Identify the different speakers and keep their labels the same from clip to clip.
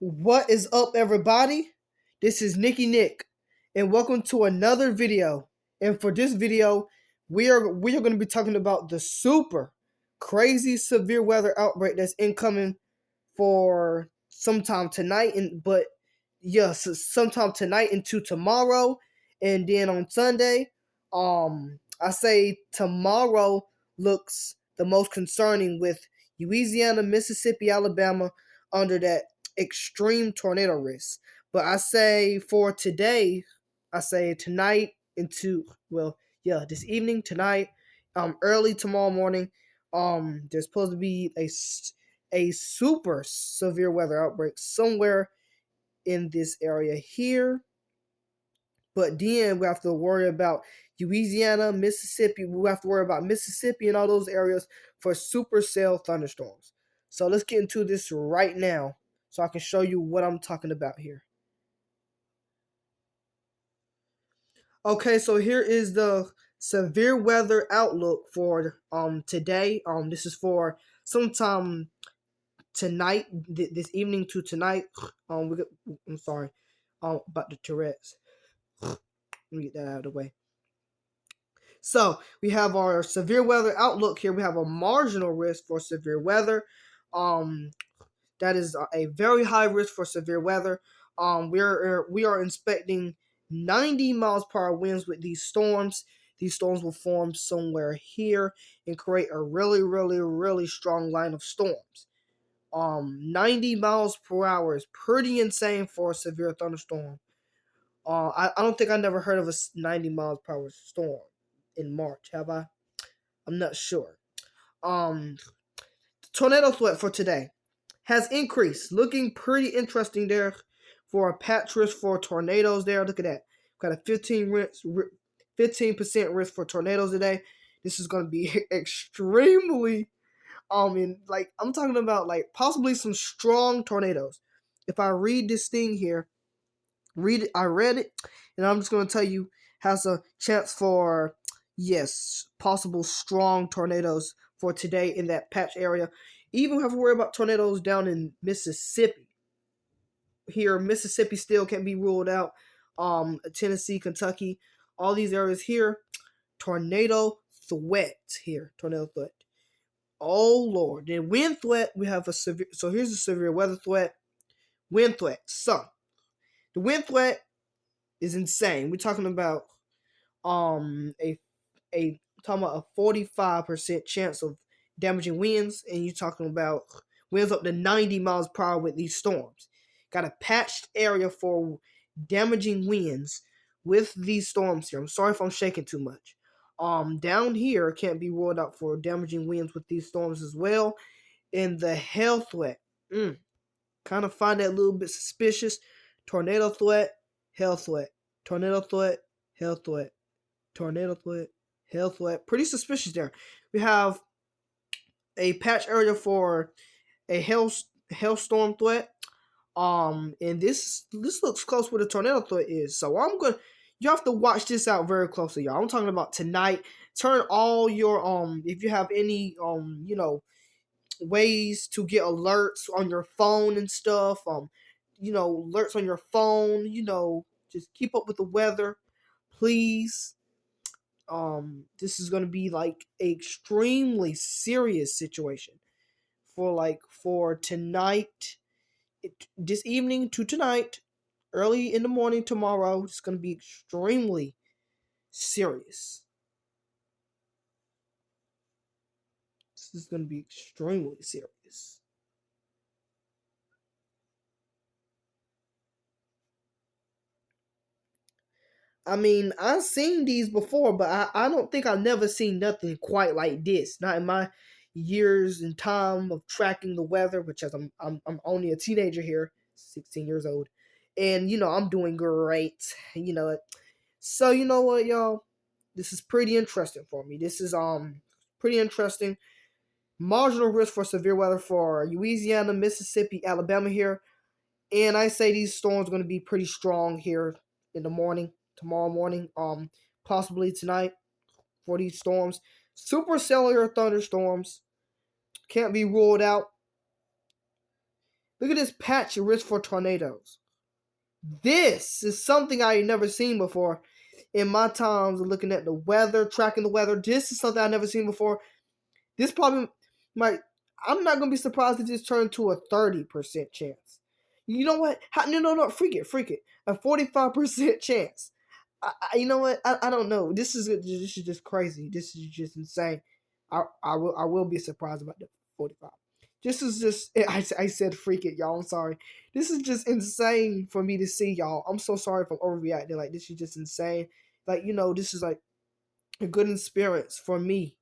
Speaker 1: What is up, everybody? This is Nick, and welcome to another video. And for this video, we are going to be talking about the super crazy severe weather outbreak that's incoming for sometime tonight, sometime tonight into tomorrow, and then on Sunday. I say tomorrow looks the most concerning with Louisiana, Mississippi, Alabama under that extreme tornado risk. But I say for today, I say tonight this evening, tonight, early tomorrow morning, there's supposed to be a super severe weather outbreak somewhere in this area here. But then we have to worry about Louisiana, Mississippi. We have to worry about Mississippi and all those areas for supercell thunderstorms. So let's get into this right now so I can show you what I'm talking about here. Okay, so here is the severe weather outlook for today. This is for sometime tonight, this evening to tonight. I'm sorry, about the Tourette's. Let me get that out of the way. So we have our severe weather outlook here. We have a marginal risk for severe weather. That is a very high risk for severe weather. We are expecting 90 miles per hour winds with these storms. These storms will form somewhere here and create a really, really, really strong line of storms. 90 miles per hour is pretty insane for a severe thunderstorm. I don't think I never heard of a 90 miles per hour storm in March, have I? I'm not sure. The tornado threat for today has increased, looking pretty interesting there for a patch risk for tornadoes there. Look at that. Got a 15% risk for tornadoes today. This is going to be extremely, I'm talking about possibly some strong tornadoes. If I read this thing here, I read it, and I'm just going to tell you, has a chance for, yes, possible strong tornadoes for today in that patch area. Even have to worry about tornadoes down in Mississippi. Here, Mississippi still can't be ruled out. Tennessee, Kentucky, all these areas here, tornado threat here. Tornado threat. Oh Lord. Then wind threat, we have a severe. So here's a severe weather threat. Wind threat. So the wind threat is insane. We're talking about a 45% chance of damaging winds, and you're talking about winds up to 90 miles per hour with these storms. Got a patched area for damaging winds with these storms here. I'm sorry if I'm shaking too much. Down here can't be ruled out for damaging winds with these storms as well. And the hail threat, kind of find that a little bit suspicious. Tornado threat, hail threat, tornado threat, hail threat, tornado threat, hail threat. Pretty suspicious there. We have a patch area for a hailstorm threat. And this looks close where the tornado threat is. So you have to watch this out very closely, y'all. I'm talking about tonight. Turn all your if you have any ways to get alerts on your phone and stuff, alerts on your phone, just keep up with the weather, please. This is going to be like an extremely serious situation for tonight, this evening to tonight, early in the morning tomorrow. It's going to be extremely serious. This is going to be extremely serious. I mean, I've seen these before, but I don't think I've never seen nothing quite like this. Not in my years and time of tracking the weather, which as I'm only a teenager here, 16 years old, and I'm doing great. So you know what, y'all, this is pretty interesting for me. This is pretty interesting. Marginal risk for severe weather for Louisiana, Mississippi, Alabama here, and I say these storms are going to be pretty strong here in the morning. Tomorrow morning, possibly tonight for these storms. Supercellular thunderstorms can't be ruled out. Look at this patch of risk for tornadoes. This is something I ain't never seen before in my times of looking at the weather, tracking the weather. This is something I've never seen before. This probably might. I'm not gonna be surprised if this turned to a 30% chance. You know what? No, freak it. A 45% chance. You know what? I don't know. This is just crazy. This is just insane. I will be surprised about the 45. This is just I said freak it, y'all. I'm sorry. This is just insane for me to see, y'all. I'm so sorry if I'm overreacting. Like, this is just insane. Like, this is like a good experience for me.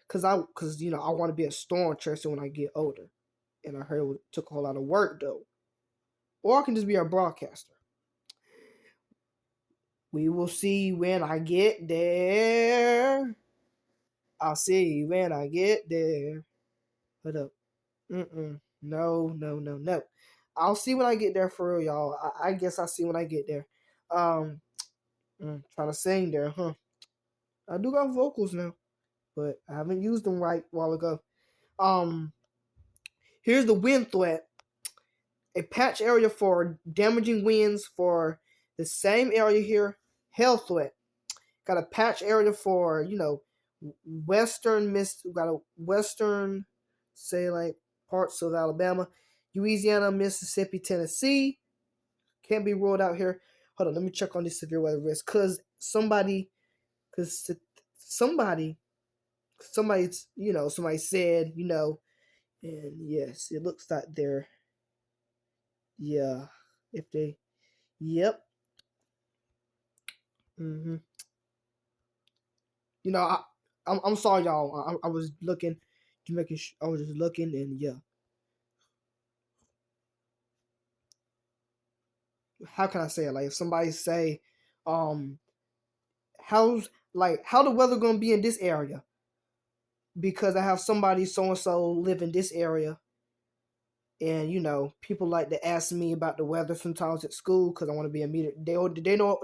Speaker 1: Cause I want to be a storm chaser when I get older. And I heard it took a whole lot of work though. Or I can just be a broadcaster. We will see when I get there. I'll see when I get there. Hold up. No. I'll see when I get there for real, y'all. I guess I'll see when I get there. Trying to sing there, huh? I do got vocals now, but I haven't used them right a while ago. Here's the wind threat. A patch area for damaging winds for the same area here. Hail threat. Got a patch area for, western got a western, say like parts of Alabama, Louisiana, Mississippi, Tennessee. Can't be ruled out here. Hold on, let me check on this severe weather risk. Somebody said, and yes, it looks like they're, yeah, if they, yep. I'm sorry, y'all. I was looking to making. I was just looking, and yeah. How can I say it? Like, if somebody say, how's how the weather gonna be in this area? Because I have somebody so and so live in this area, and people like to ask me about the weather sometimes at school because I want to be a meteor. They know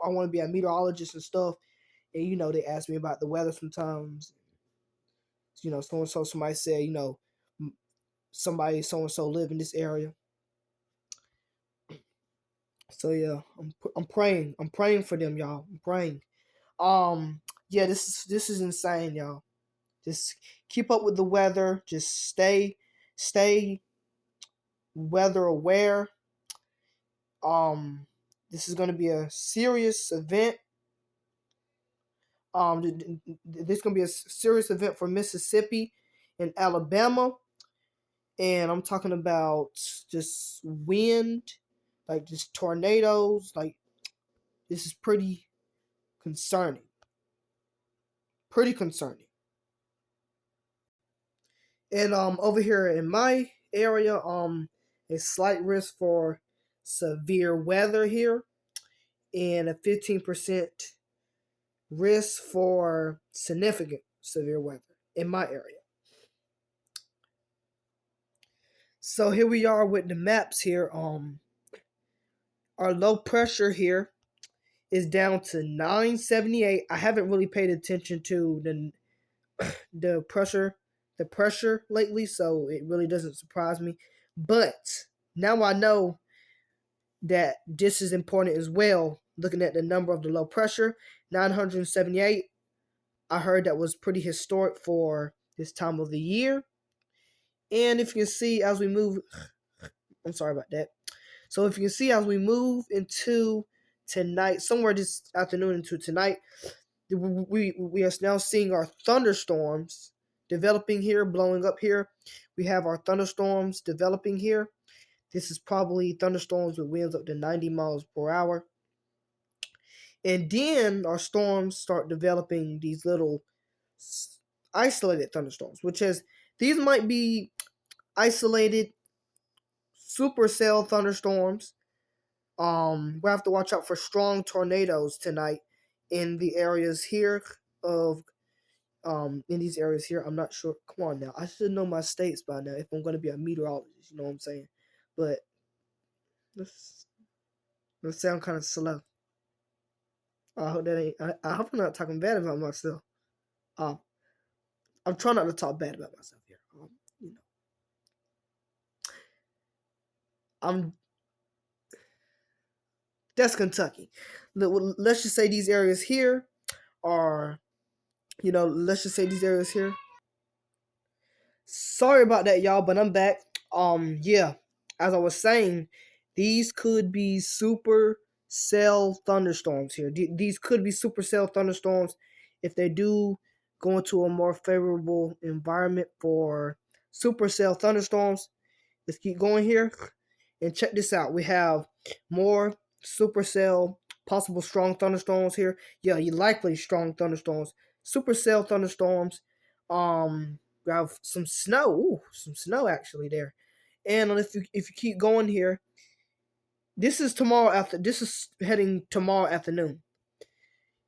Speaker 1: I want to be a meteorologist and stuff, and they ask me about the weather sometimes. So and so somebody said, somebody so and so live in this area. So yeah, I'm praying. I'm praying for them, y'all. I'm praying. Yeah, this is insane, y'all. Just keep up with the weather. Just stay weather aware. This is going to be a serious event. This is going to be a serious event for Mississippi and Alabama, and I'm talking about just wind, like just tornadoes. Like, this is pretty concerning. Pretty concerning. And over here in my area, a slight risk for severe weather here, and a 15% risk for significant severe weather in my area. So here we are with the maps here. Our low pressure here is down to 978. I haven't really paid attention to the pressure lately, so it really doesn't surprise me. But now I know that this is important as well. Looking at the number of the low pressure, 978. I heard that was pretty historic for this time of the year. And if you can see as we move, I'm sorry about that. So if you can see as we move into tonight, somewhere this afternoon into tonight, we are now seeing our thunderstorms developing here, blowing up here. We have our thunderstorms developing here. This is probably thunderstorms with winds up to 90 miles per hour. And then our storms start developing these little isolated thunderstorms, these might be isolated supercell thunderstorms. We have to watch out for strong tornadoes tonight in the areas here of in these areas here. I'm not sure. Come on now, I should know my states by now if I'm going to be a meteorologist. You know what I'm saying? But that sound kind of slow. I hope that ain't. I hope I'm not talking bad about myself. I'm trying not to talk bad about myself here. I'm That's Kentucky. Let's just say these areas here are, let's just say these areas here. Sorry about that, y'all, but I'm back. Yeah, as I was saying, these could be supercell thunderstorms here. These could be supercell thunderstorms if they do go into a more favorable environment for supercell thunderstorms. Let's keep going here and check this out. We have more supercell possible strong thunderstorms here. Yeah, you likely strong thunderstorms. Supercell thunderstorms. We have some snow. Ooh, some snow actually there. And if you keep going here, this is tomorrow after. This is heading tomorrow afternoon.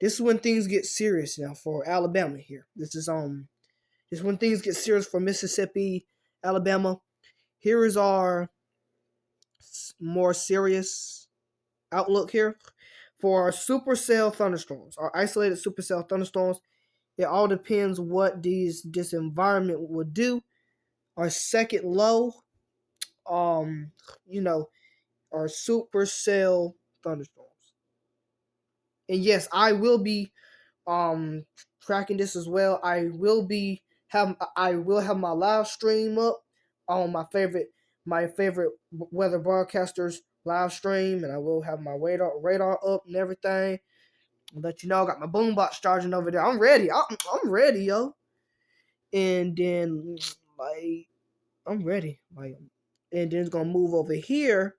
Speaker 1: This is when things get serious now for Alabama here. This is when things get serious for Mississippi, Alabama. Here is our more serious outlook here for our supercell thunderstorms, our isolated supercell thunderstorms. It all depends what this environment will do. Our second low, um, you know, are supercell thunderstorms. And yes, I will be tracking this as well. I will have my live stream up on my favorite weather broadcasters live stream, and I will have my radar up and everything. I'll let you know, I got my boombox charging over there. I'm ready. I'm ready, yo. And then like I'm ready. And then it's gonna move over here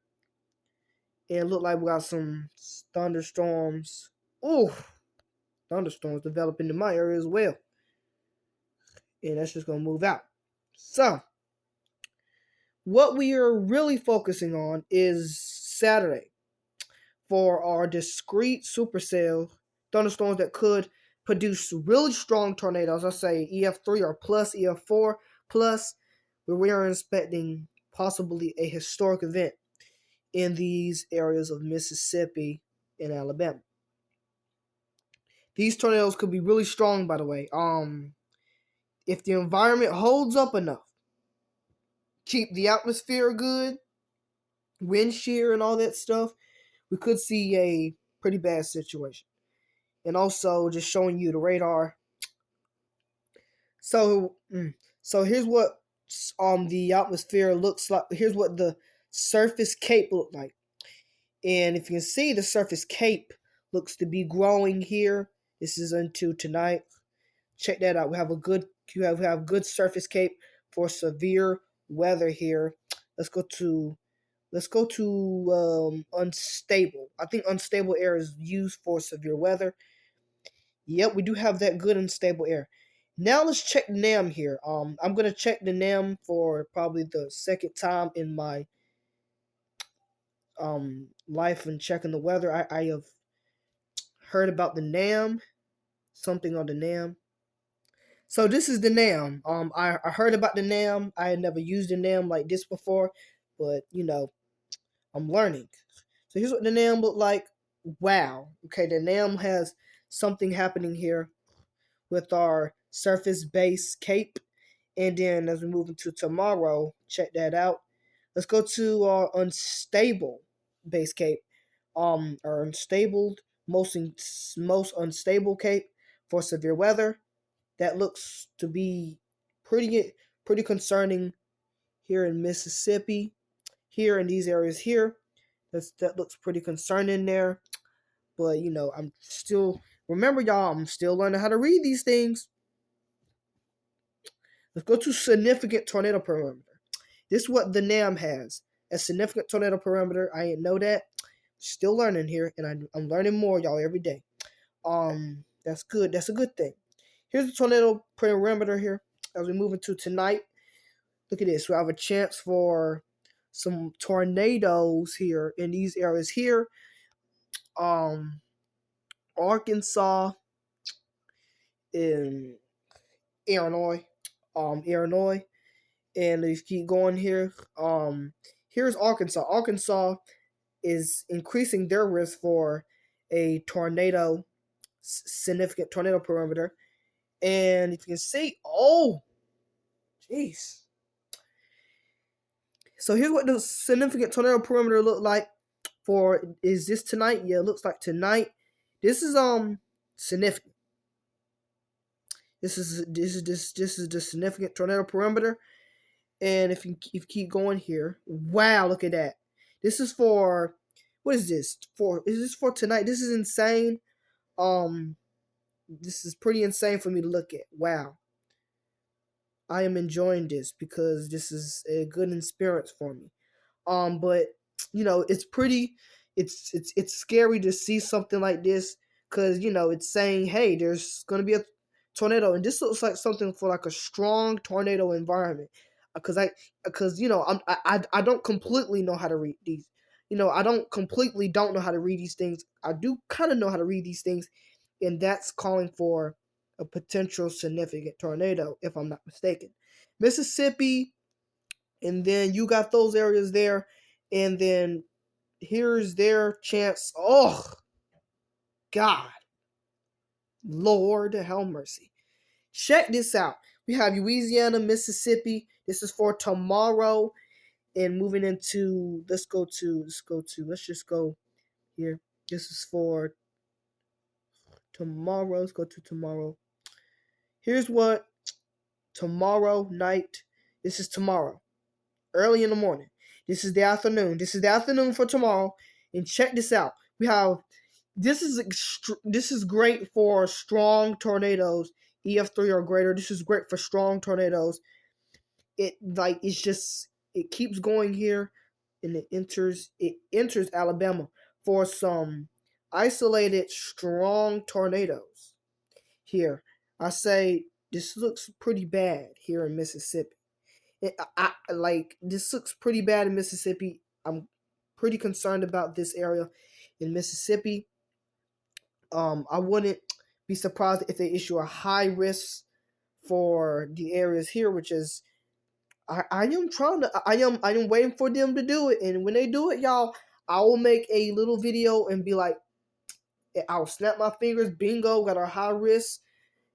Speaker 1: and look like we got some thunderstorms. Ooh, thunderstorms developing in my area as well. And that's just gonna move out. So what we are really focusing on is Saturday for our discrete supercell thunderstorms that could produce really strong tornadoes. I say EF3 or plus, EF4 plus, where we are expecting possibly a historic event in these areas of Mississippi and Alabama. These tornadoes could be really strong, by the way. If the environment holds up enough, keep the atmosphere good, wind shear and all that stuff, we could see a pretty bad situation. And also just showing you the radar. So, so here's what the atmosphere looks like. Here's what the surface cape looked like. And if you can see, the surface cape looks to be growing here. This is until tonight. Check that out. We have good surface cape for severe weather here. Let's go to unstable. I think unstable air is used for severe weather. Yep, we do have that good unstable air. Now let's check NAM here. I'm gonna check the NAM for probably the second time in my life and checking the weather. I have heard about the NAM, something on the NAM. So this is the NAM. I heard about the NAM. I had never used the NAM like this before, but I'm learning. So here's what the NAM looked like. Wow. Okay, the NAM has something happening here with our surface base cape. And then as we move into tomorrow, check that out. Let's go to our unstable base cape. Our unstable, most unstable cape for severe weather. That looks to be pretty concerning here in Mississippi. Here in these areas here, that looks pretty concerning there. But I'm still remember y'all. I'm still learning how to read these things. Let's go to significant tornado perimeter. This is what the NAM has. A significant tornado perimeter. I didn't know that. Still learning here, and I'm learning more, y'all, every day. That's good. That's a good thing. Here's the tornado perimeter here as we move into tonight. Look at this. We have a chance for some tornadoes here in these areas here. Arkansas, in Illinois, Illinois, and if you keep going here, here's Arkansas. Arkansas is increasing their risk for a tornado, significant tornado perimeter, and if you can see, oh, jeez, So here's what the significant tornado perimeter look like for, is this tonight? Yeah, it looks like tonight. This is significant. This is the significant tornado perimeter. And if you keep going here, wow, look at that. This is for, what is this for? Is this for tonight? This is insane. This is pretty insane for me to look at. Wow. I am enjoying this because this is a good experience for me. But it's pretty, it's scary to see something like this, because it's saying, hey, there's gonna be a tornado, and this looks like something for like a strong tornado environment. Because I don't completely know how to read these. I don't know how to read these things. I do kind of know how to read these things, and that's calling for a potential significant tornado, if I'm not mistaken. Mississippi, and then you got those areas there, and then here's their chance. Oh, God, Lord, have mercy. Check this out. We have Louisiana, Mississippi. This is for tomorrow, and moving into, let's just go here. This is for tomorrow. Let's go to tomorrow. Here's what tomorrow night. This is tomorrow, early in the morning. This is the afternoon. This is the afternoon for tomorrow. And check this out. We have, this is great for strong tornadoes, EF3 or greater. This is great for strong tornadoes. It keeps going here, and it enters Alabama for some isolated strong tornadoes. Here, I say this looks pretty bad here in Mississippi. This looks pretty bad in Mississippi. I'm pretty concerned about this area in Mississippi. I wouldn't be surprised if they issue a high risk for the areas here, which is, I am waiting for them to do it, and when they do it, y'all, I will make a little video and be like, I'll snap my fingers, bingo, got our high risk.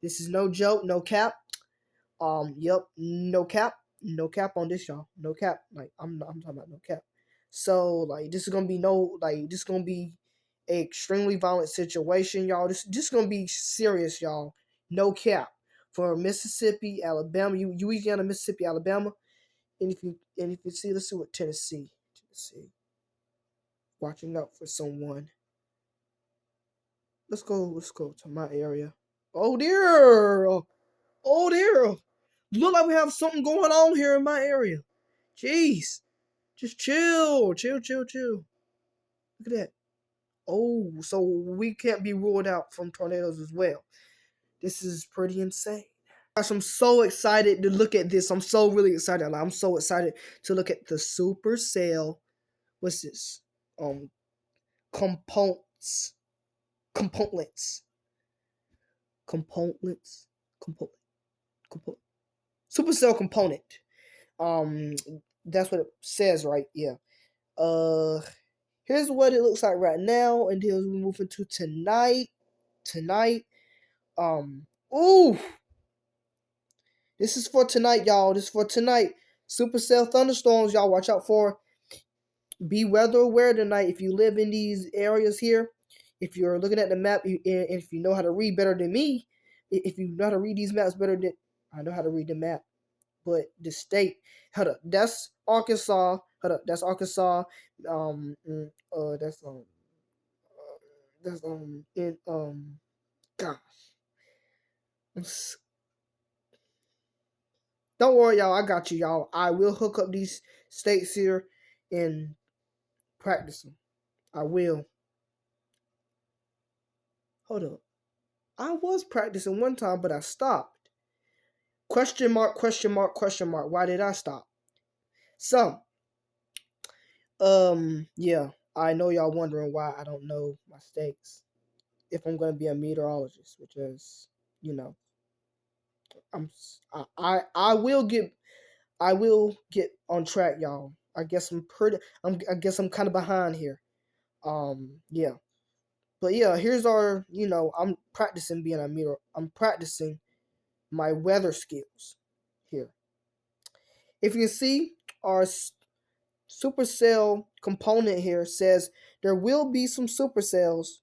Speaker 1: This is no joke, no cap. Yep, no cap on this, y'all. No cap. Like I'm talking about no cap. So this is gonna be this is gonna be a extremely violent situation, y'all. This is gonna be serious, y'all. No cap for Mississippi, Alabama, Louisiana, Mississippi, Alabama, and if you see, let's see what Tennessee, watching out for someone. Let's go to my area. Oh dear. Oh dear. Look like we have something going on here in my area. Jeez. Just chill. Look at that. Oh, so we can't be ruled out from tornadoes as well. This is pretty insane. Gosh, I'm so excited to look at this. I'm so really excited. I'm so excited to look at the supercell. What's this? Components. Components. Supercell component. That's what it says, right? Yeah. Here's what it looks like right now until we move into tonight. Ooh, this is for tonight, y'all. This is for tonight. Supercell thunderstorms, y'all. Watch out for. Be weather aware tonight. If you live in these areas here, if you're looking at the map, and if you know how to read better than me, if you know how to read these maps better than I know how to read the map. But the state, hold up, that's Arkansas. Hold up, that's Arkansas. That's in gosh. Don't worry, y'all. I got you, y'all. I will hook up these states here and practice them. I will. Hold up. I was practicing one time, but I stopped. Question mark, question mark, question mark. Why did I stop? So, yeah. I know y'all wondering why I don't know my states. If I'm gonna be a meteorologist, which is, I will get on track, y'all. I guess I guess I'm kind of behind here. Yeah. But yeah, here's our, I'm practicing being a meteor. I'm practicing my weather skills here. If you can see, our supercell component here says there will be some supercells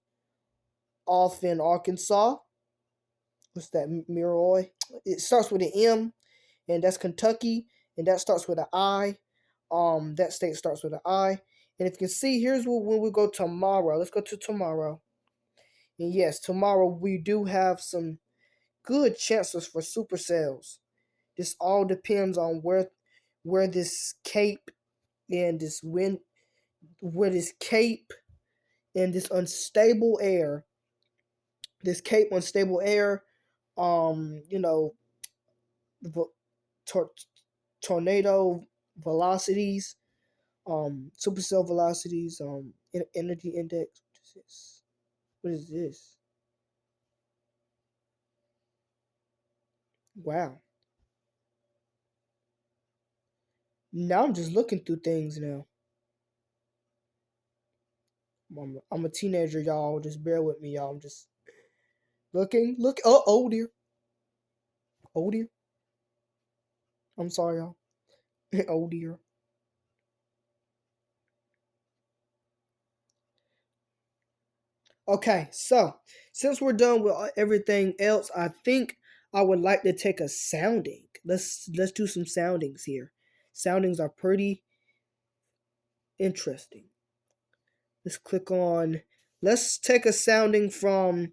Speaker 1: off in Arkansas. What's that, Miroy? It starts with an M, and that's Kentucky, and that starts with an I. That state starts with an I. And if you can see, here's when we go tomorrow. Let's go to tomorrow. And yes, tomorrow we do have some good chances for supercells. This all depends on where this cape and this wind, where this cape and this unstable air, this cape unstable air, you know, tor- tornado velocities, supercell velocities, energy index. What is this? What is this? Wow. Now I'm just looking through things now. I'm a teenager, y'all. Just bear with me, y'all. I'm just looking. Look. Oh dear. Oh dear. I'm sorry, y'all. Oh dear. Okay, so since we're done with everything else, I think I would like to take a sounding. Let's do some soundings here. Soundings are pretty interesting. Let's click on. Let's take a sounding from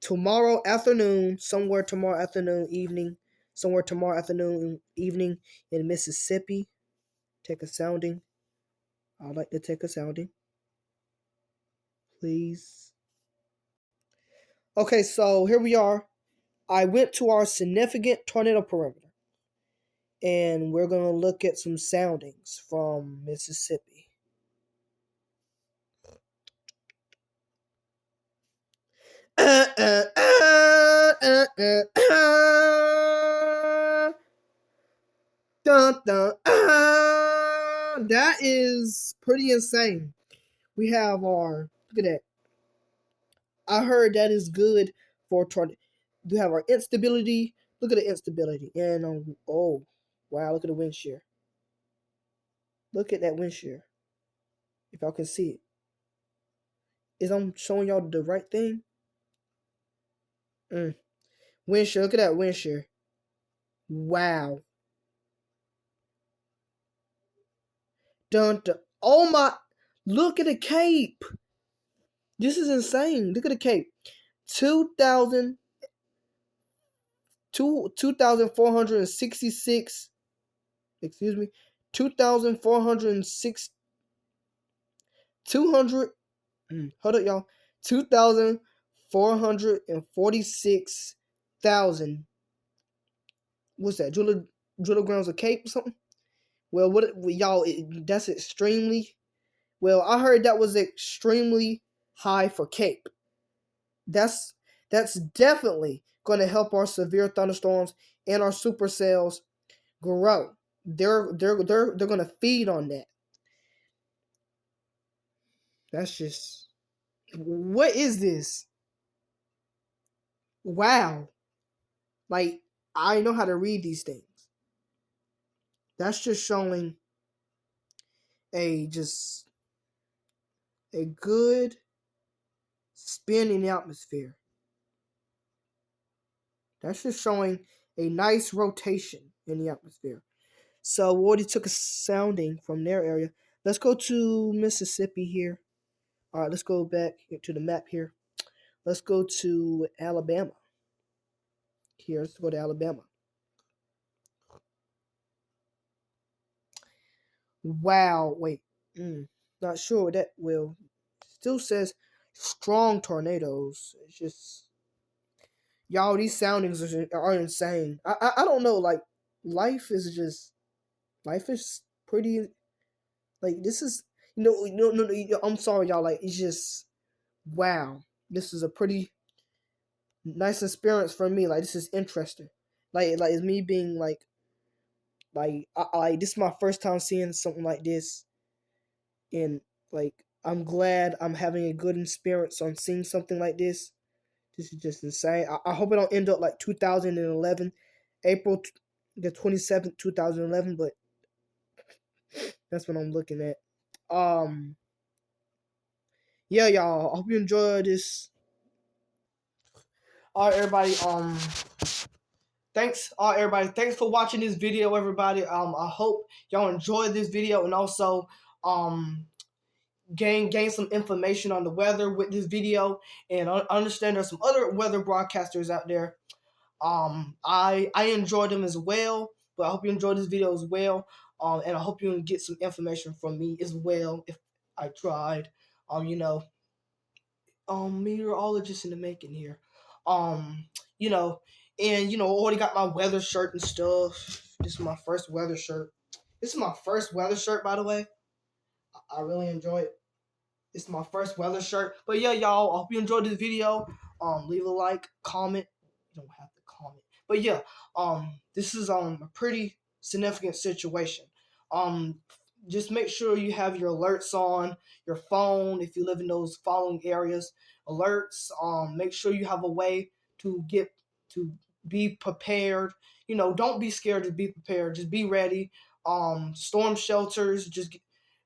Speaker 1: tomorrow afternoon, somewhere tomorrow afternoon, evening in Mississippi. Take a sounding. I'd like to take a sounding, please. Okay, so here we are. I went to our significant tornado perimeter, and we're going to look at some soundings from Mississippi. Dun, dun, that is pretty insane. We have our, look at that. I heard that is good for tornado. We have our instability. Look at the instability. And, oh, wow, look at the wind shear. Look at that wind shear. If y'all can see it. Is I'm showing y'all the right thing? Wind shear. Look at that wind shear. Wow. Dun, dun. Oh my. Look at the cape. This is insane. Look at the cape. 2,000. 2,466. Excuse me. 2,406. 200. Hold up, y'all. 2,446,000. What's that? Drillograms of cape or something? Well, what y'all? That's extremely. Well, I heard that was extremely high for cape. That's that's definitely going to help our severe thunderstorms and our supercells grow. They're going to feed on that. That's just, what is this? Wow. Like, I know how to read these things. That's just showing just a good spin in the atmosphere. That's just showing a nice rotation in the atmosphere. So we already took a sounding from their area. Let's go to Mississippi here. All right, let's go back to the map here. Let's go to Alabama. Here, let's go to Alabama. Wow, wait. Not sure what that will. Still says strong tornadoes. It's just, y'all, these soundings are insane. I don't know. Like, life is pretty. Like, this is, no, I'm sorry, y'all. Like, it's just, wow. This is a pretty nice experience for me. Like, this is interesting. Like it's me being this is my first time seeing something like this, and like I'm glad I'm having a good experience on seeing something like this. This is just insane. I hope it don't end up like 2011, April the 27th, 2011. But That's what I'm looking at. Yeah, y'all. I hope you enjoyed this. All right, everybody. Thanks, everybody. Thanks for watching this video, everybody. I hope y'all enjoyed this video and also um gain some information on the weather with this video. And I understand there's some other weather broadcasters out there. I enjoyed them as well, but I hope you enjoyed this video as well. And I hope you can get some information from me as well if I tried. You know, meteorologist in the making here. Um, you know, and already got my weather shirt and stuff. This is my first weather shirt. This is my first weather shirt, by the way. I really enjoy it. It's my first weather shirt. But yeah, y'all, I hope you enjoyed this video. Leave a like, comment. You don't have to comment. But yeah, this is a pretty significant situation. Um, just make sure you have your alerts on your phone if you live in those following areas. Alerts. Make sure you have a way to to be prepared. Don't be scared to be prepared. Just be ready. Storm shelters. Just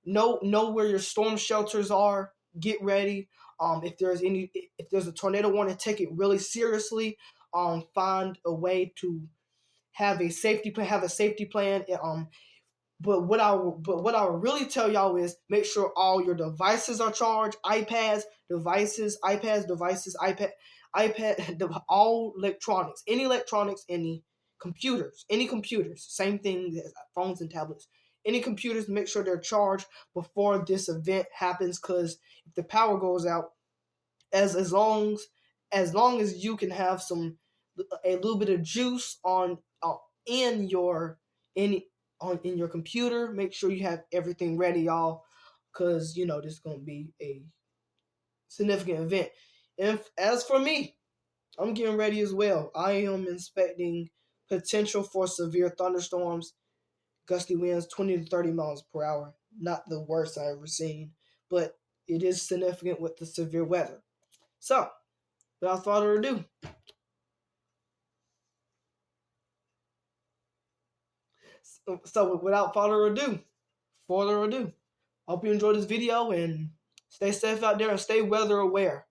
Speaker 1: know where your storm shelters are. Get ready. If there's a tornado warning, take it really seriously. Find a way to have a safety plan. Have a safety plan. But what I will really tell y'all is make sure all your devices are charged. iPads, devices, iPad, all electronics, any computers, same thing as phones and tablets. Any computers, make sure they're charged before this event happens. Because if the power goes out, as long as you can have a little bit of juice on in your in your computer, make sure you have everything ready, y'all, because this is gonna be a significant event. And as for me, I'm getting ready as well. I am inspecting potential for severe thunderstorms, gusty winds 20 to 30 miles per hour. Not the worst I've ever seen, but it is significant with the severe weather. So, without further ado, further ado, hope you enjoyed this video and stay safe out there and stay weather aware.